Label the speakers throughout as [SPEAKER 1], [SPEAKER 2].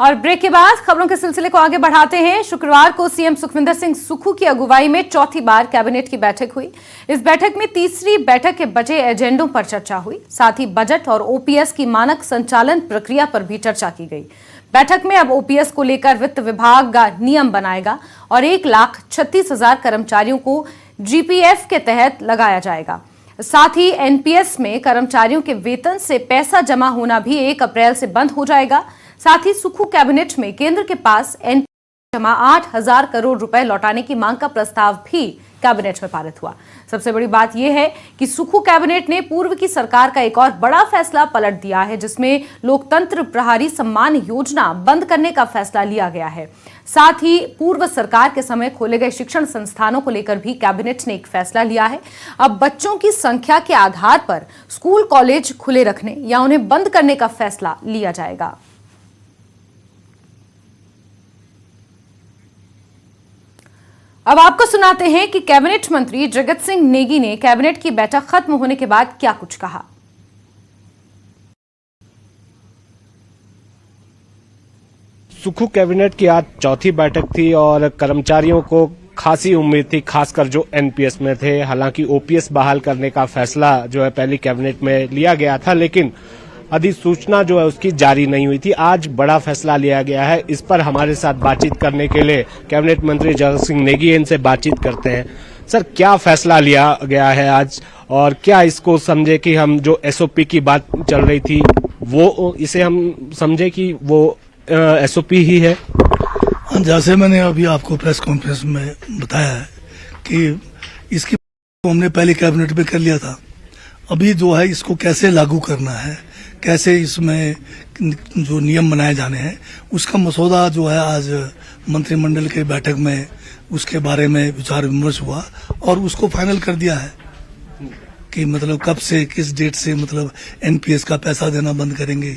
[SPEAKER 1] और ब्रेक के बाद खबरों के सिलसिले को आगे बढ़ाते हैं। शुक्रवार को सीएम सुखविंदर सिंह सुक्खू की अगुवाई में चौथी बार कैबिनेट की बैठक हुई। इस बैठक में तीसरी बैठक के बचे एजेंडों पर चर्चा हुई। साथ ही बजट और ओपीएस की मानक संचालन प्रक्रिया पर भी चर्चा की गई। बैठक में अब ओपीएस को लेकर वित्त विभाग का नियम बनाएगा और 1,36,000 कर्मचारियों को जीपीएफ के तहत लगाया जाएगा। साथ ही एनपीएस में कर्मचारियों के वेतन से पैसा जमा होना भी 1 अप्रैल से बंद हो जाएगा। साथ ही सुक्खू कैबिनेट में केंद्र के पास एनपीएस जमा 8,000 करोड़ रुपए लौटाने की मांग का प्रस्ताव भी कैबिनेट में पारित हुआ। सबसे बड़ी बात यह है कि सुक्खू कैबिनेट ने पूर्व की सरकार का एक और बड़ा फैसला पलट दिया है, जिसमें लोकतंत्र प्रहरी सम्मान योजना बंद करने का फैसला लिया गया है। साथ ही पूर्व सरकार के समय खोले गए शिक्षण संस्थानों को लेकर भी कैबिनेट ने एक फैसला लिया है। अब बच्चों की संख्या के आधार पर स्कूल कॉलेज खुले रखने या उन्हें बंद करने का फैसला लिया जाएगा। अब आपको सुनाते हैं कि कैबिनेट मंत्री जगत सिंह नेगी ने कैबिनेट की बैठक खत्म होने के बाद क्या कुछ कहा।
[SPEAKER 2] सुक्खू कैबिनेट की आज चौथी बैठक थी और कर्मचारियों को खासी उम्मीद थी, खासकर जो एनपीएस में थे। हालांकि ओपीएस बहाल करने का फैसला जो है पहली कैबिनेट में लिया गया था, लेकिन अधिसूचना जो है उसकी जारी नहीं हुई थी। आज बड़ा फैसला लिया गया है। इस पर हमारे साथ बातचीत करने के लिए कैबिनेट मंत्री जगत सिंह नेगी इनसे बातचीत करते हैं। सर, क्या फैसला लिया गया है आज और क्या इसको समझे कि हम जो एसओपी की बात चल रही थी वो इसे हम समझे कि वो एसओपी ही है?
[SPEAKER 3] जैसे मैंने अभी आपको प्रेस कॉन्फ्रेंस में बताया है कि इसकी हमने पहले कैबिनेट में कर लिया था। अभी जो है इसको कैसे लागू करना है, कैसे इसमें जो नियम बनाए जाने हैं, उसका मसौदा जो है आज मंत्रिमंडल के बैठक में उसके बारे में विचार विमर्श हुआ और उसको फाइनल कर दिया है कि मतलब कब से किस डेट से मतलब एनपीएस का पैसा देना बंद करेंगे,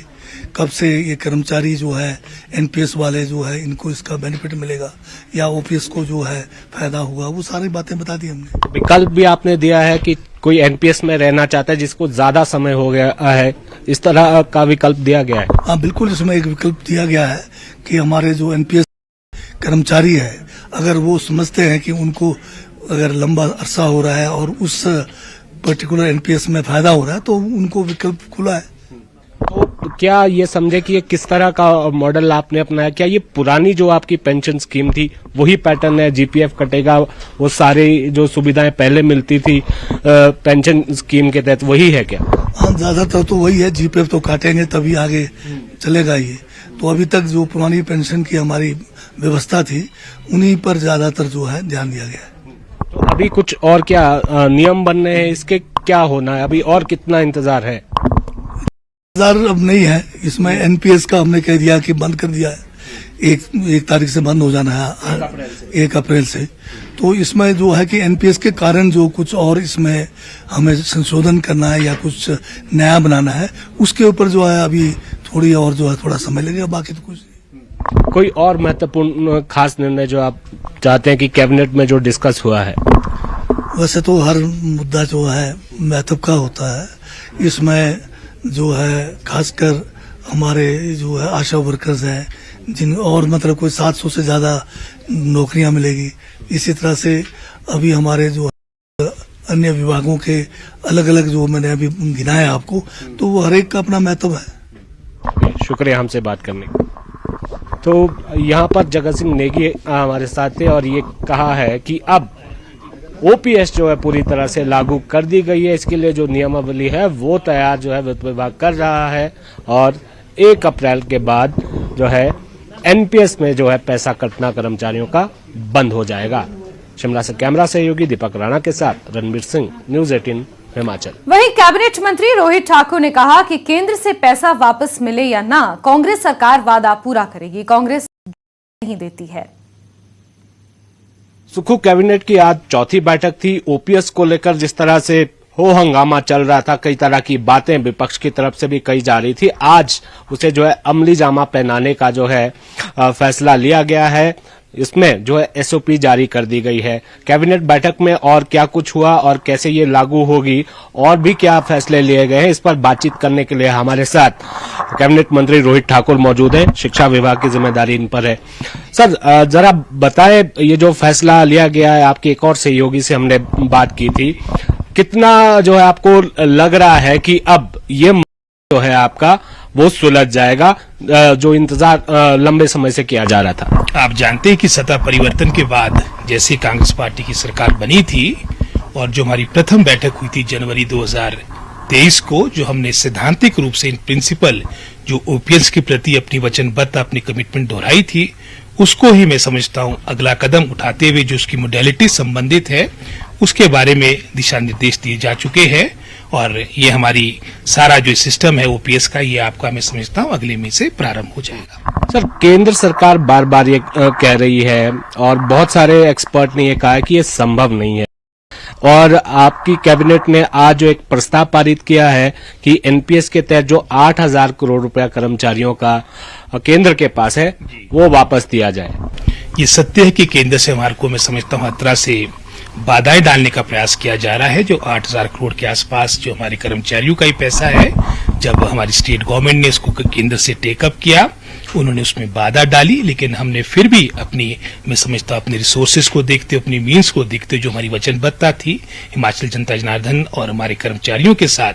[SPEAKER 3] कब से ये कर्मचारी जो है एनपीएस वाले जो है इनको इसका बेनिफिट मिलेगा या ओपीएस को जो है फायदा होगा, वो सारी बातें बता दी हमने।
[SPEAKER 2] विकल्प भी आपने दिया है कि कोई एनपीएस में रहना चाहता है जिसको ज्यादा समय हो गया है, इस तरह का विकल्प दिया गया है?
[SPEAKER 3] हाँ बिल्कुल, इसमें एक विकल्प दिया गया है कि हमारे जो एनपीएस कर्मचारी है, अगर वो समझते हैं कि उनको अगर लंबा अरसा हो रहा है और उस पर्टिकुलर एनपीएस में फायदा हो रहा है तो उनको विकल्प खुला है।
[SPEAKER 2] तो क्या ये समझे कि ये किस तरह का मॉडल आपने अपनाया? क्या ये पुरानी जो आपकी पेंशन स्कीम थी वही पैटर्न है, जीपीएफ कटेगा, वो सारी जो सुविधाएं पहले मिलती थी पेंशन स्कीम के तहत वही है क्या?
[SPEAKER 3] हाँ, ज्यादातर तो वही है, जीपीएफ तो काटेंगे तभी आगे चलेगा ये। तो अभी तक जो पुरानी पेंशन की हमारी व्यवस्था थी उन्हीं पर ज्यादातर जो है ध्यान दिया गया है।
[SPEAKER 2] तो अभी कुछ और क्या नियम बनने हैं, इसके क्या होना है, अभी और कितना इंतजार है?
[SPEAKER 3] अब नहीं है, इसमें एनपीएस का हमने कह दिया कि बंद कर दिया है, एक तारीख से बंद हो जाना है, 1 अप्रैल से। तो इसमें जो है कि एनपीएस के कारण जो कुछ और इसमें हमें संशोधन करना है या कुछ नया बनाना है, उसके ऊपर जो है अभी थोड़ी और जो है थोड़ा समय लगेगा, बाकी तो कुछ नहीं।
[SPEAKER 2] कोई और महत्वपूर्ण खास निर्णय जो आप चाहते हैं कि कैबिनेट में जो डिस्कस हुआ है?
[SPEAKER 3] वैसे तो हर मुद्दा जो है महत्व का होता है, इसमें जो है खासकर हमारे जो है आशा वर्कर्स हैं जिन और मतलब कोई 700 से ज्यादा नौकरियां मिलेगी। इसी तरह से अभी हमारे जो अन्य विभागों के अलग अलग जो मैंने अभी गिनाया आपको, तो वो हर एक का अपना महत्व है।
[SPEAKER 2] शुक्रिया हमसे बात करने का। तो यहाँ पर जगत सिंह नेगी हमारे साथ थे और ये कहा है कि अब ओपीएस जो है पूरी तरह से लागू कर दी गई है। इसके लिए जो नियमावली है वो तैयार जो है वित्त विभाग कर रहा है और 1 अप्रैल के बाद जो है एनपीएस में जो है पैसा कटना कर्मचारियों का बंद हो जाएगा। शिमला से कैमरा सहयोगी दीपक राणा के साथ रणबीर सिंह, न्यूज़ 18 हिमाचल।
[SPEAKER 1] वहीं कैबिनेट मंत्री रोहित ठाकुर ने कहा कि केंद्र से पैसा वापस मिले या ना, कांग्रेस सरकार वादा पूरा करेगी, कांग्रेस नहीं देती है।
[SPEAKER 2] सुक्खू कैबिनेट की आज चौथी बैठक थी। ओपीएस को लेकर जिस तरह से हो हंगामा चल रहा था, कई तरह की बातें विपक्ष की तरफ से भी कही जा रही थी, आज उसे जो है अमली जामा पहनाने का जो है फैसला लिया गया है। इसमें जो है एसओपी जारी कर दी गई है। कैबिनेट बैठक में और क्या कुछ हुआ और कैसे ये लागू होगी और भी क्या फैसले लिए गए हैं, इस पर बातचीत करने के लिए हमारे साथ कैबिनेट मंत्री रोहित ठाकुर मौजूद हैं। शिक्षा विभाग की जिम्मेदारी इन पर है। सर, जरा बताएं, ये जो फैसला लिया गया है, आपके एक और सहयोगी से हमने बात की थी, कितना जो है आपको लग रहा है कि अब ये जो है आपका वो सुलझ जाएगा, जो इंतजार लंबे समय से किया जा रहा था?
[SPEAKER 4] आप जानते हैं कि सत्ता परिवर्तन के बाद जैसे कांग्रेस पार्टी की सरकार बनी थी और जो हमारी प्रथम बैठक हुई थी जनवरी 2023 को, जो हमने सैद्धांतिक रूप से इन प्रिंसिपल जो ओपीएस के प्रति अपनी वचनबद्धता, अपनी कमिटमेंट दोहराई थी, उसको ही मैं समझता हूं अगला कदम उठाते हुए जो उसकी मोडेलिटी संबंधित है उसके बारे में दिशा निर्देश दिए जा चुके हैं और ये हमारी सारा जो सिस्टम है ओपीएस का, ये आपका मैं समझता हूँ अगले महीने से प्रारंभ हो जाएगा।
[SPEAKER 2] सर, केंद्र सरकार बार बार ये कह रही है और बहुत सारे एक्सपर्ट ने ये कहा है कि ये संभव नहीं है, और आपकी कैबिनेट ने आज जो एक प्रस्ताव पारित किया है कि एनपीएस के तहत जो 8,000 करोड़ रुपया कर्मचारियों का केंद्र के पास है वो वापस दिया जाए।
[SPEAKER 4] ये सत्य है कि केंद्र से हमारे को मैं समझता हूँ हर तरह से बाधाएं डालने का प्रयास किया जा रहा है। जो 8,000 करोड़ के आसपास जो हमारे कर्मचारियों का ही पैसा है, जब हमारी स्टेट गवर्नमेंट ने इसको केंद्र से टेकअप किया, उन्होंने उसमें बाधा डाली, लेकिन हमने फिर भी अपनी, मैं समझता हूँ अपने रिसोर्सेज को देखते, अपनी मीन्स को देखते, जो हमारी वचनबद्धता थी हिमाचल जनता जनार्दन और हमारे कर्मचारियों के साथ,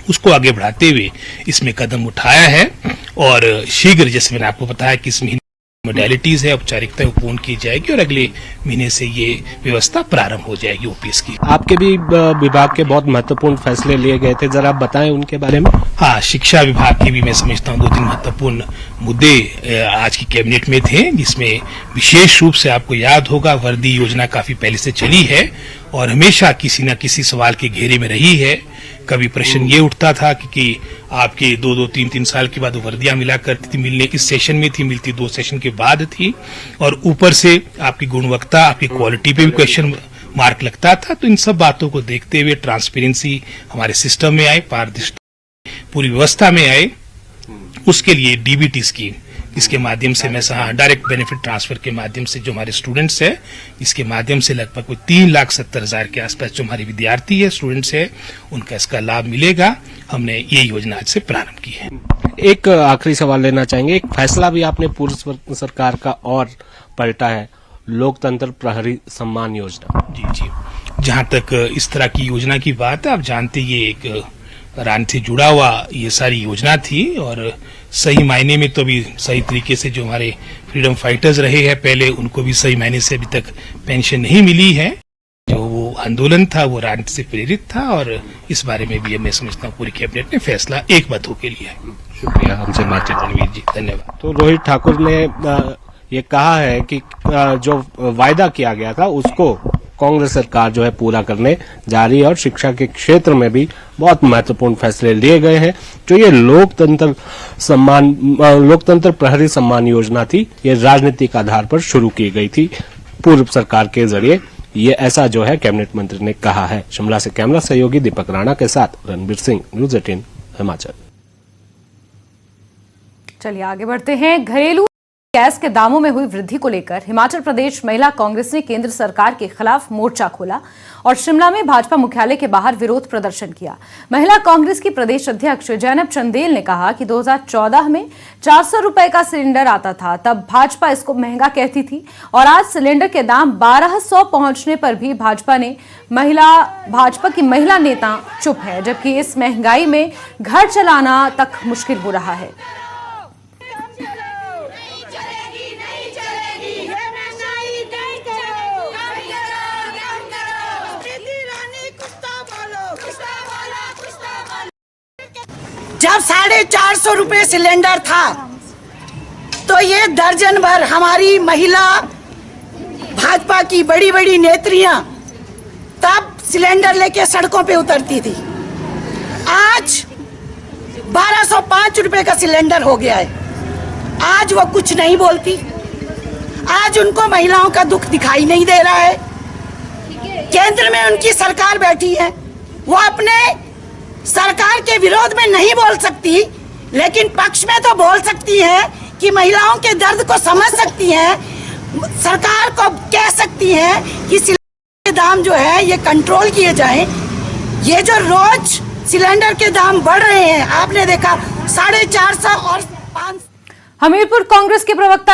[SPEAKER 4] उसको आगे बढ़ाते हुए इसमें कदम उठाया है और शीघ्र, जैसे मैंने आपको बताया कि इस महीने मोडेलिटीज है, औपचारिकताएं पूर्ण की जाएगी और अगले महीने से ये व्यवस्था प्रारंभ हो जाएगी ओपीएस की।
[SPEAKER 2] आपके भी विभाग के बहुत महत्वपूर्ण फैसले लिए गए थे, जरा बताएं उनके बारे में।
[SPEAKER 4] हाँ, शिक्षा विभाग के भी मैं समझता हूँ 2-3 महत्वपूर्ण मुद्दे आज की कैबिनेट में थे, जिसमें विशेष रूप से आपको याद होगा वर्दी योजना काफी पहले से चली है और हमेशा किसी न किसी सवाल के घेरे में रही है। कभी प्रश्न ये उठता था कि आपके 2-2, 3-3 साल के बाद वर्दियां मिला करती थी, मिलने इस सेशन में थी, मिलती 2 सेशन के बाद थी, और ऊपर से आपकी गुणवत्ता, आपकी क्वालिटी पे भी क्वेश्चन मार्क लगता था। तो इन सब बातों को देखते हुए ट्रांसपेरेंसी हमारे सिस्टम में आए, पारदर्शिता पूरी व्यवस्था में आए, उसके लिए डीबीटी स्कीम, इसके माध्यम से मैं डायरेक्ट बेनिफिट ट्रांसफर के माध्यम से जो हमारे स्टूडेंट्स हैं, इसके माध्यम से लगभग 3,70,000 के आसपास जो हमारे विद्यार्थी है, स्टूडेंट्स है, उनका इसका लाभ मिलेगा। हमने ये योजना आज से प्रारंभ की है।
[SPEAKER 2] एक आखिरी सवाल लेना चाहेंगे, एक फैसला भी आपने पूर्व सरकार का और पलटा है, लोकतंत्र प्रहरी सम्मान योजना।
[SPEAKER 4] जी, जहां तक इस तरह की योजना की बात है, आप जानते ये एक राजनीति से जुड़ा हुआ ये सारी योजना थी और सही मायने में तो अभी सही तरीके से जो हमारे फ्रीडम फाइटर्स रहे हैं पहले, उनको भी सही मायने से अभी तक पेंशन नहीं मिली है। जो वो आंदोलन था वो राजनीति से प्रेरित था और इस बारे में भी मैं समझता हूँ पूरी कैबिनेट ने फैसला एकमत होकर लिया है।
[SPEAKER 2] शुक्रिया हमसे बातचीत।
[SPEAKER 4] रणवीर जी, धन्यवाद।
[SPEAKER 2] तो रोहित ठाकुर ने ये कहा है कि जो वायदा किया गया था उसको कांग्रेस सरकार जो है पूरा करने जा रही है और शिक्षा के क्षेत्र में भी बहुत महत्वपूर्ण फैसले लिए गए हैं। जो ये लोकतंत्र प्रहरी सम्मान योजना थी, ये राजनीतिक आधार पर शुरू की गई थी पूर्व सरकार के जरिए, ये ऐसा जो है कैबिनेट मंत्री ने कहा है। शिमला से कैमरा सहयोगी दीपक राणा के साथ रणबीर सिंह, न्यूज़ 18 हिमाचल।
[SPEAKER 1] चलिए आगे बढ़ते हैं। घरेलू गैस के दामों में हुई वृद्धि को लेकर हिमाचल प्रदेश महिला कांग्रेस ने केंद्र सरकार के खिलाफ मोर्चा खोला और शिमला में भाजपा मुख्यालय के बाहर विरोध प्रदर्शन किया। महिला कांग्रेस की प्रदेश अध्यक्ष जैनब चंदेल ने कहा कि 2014 में 400 रुपए का सिलेंडर आता था, तब भाजपा इसको महंगा कहती थी और आज सिलेंडर के दाम 1200 पहुंचने पर भी भाजपा की महिला नेता चुप है, जबकि इस महंगाई में घर चलाना तक मुश्किल हो रहा है।
[SPEAKER 5] जब 450 रुपए सिलेंडर था तो ये दर्जन भर हमारी महिला भाजपा की बड़ी बड़ी नेत्रियां तब सिलेंडर लेके सड़कों पे उतरती थी। आज 1205 रुपए का सिलेंडर हो गया है। आज वो कुछ नहीं बोलती, आज उनको महिलाओं का दुख दिखाई नहीं दे रहा है। केंद्र में उनकी सरकार बैठी है, वो अपने सरकार के विरोध में नहीं बोल सकती, लेकिन पक्ष में तो बोल सकती है कि महिलाओं के दर्द को समझ सकती हैं। सरकार को कह सकती हैं कि सिलेंडर के दाम जो है ये कंट्रोल किए जाएं। ये जो रोज सिलेंडर के दाम बढ़ रहे हैं, आपने देखा 450 और 500।
[SPEAKER 1] हमीरपुर कांग्रेस के प्रवक्ता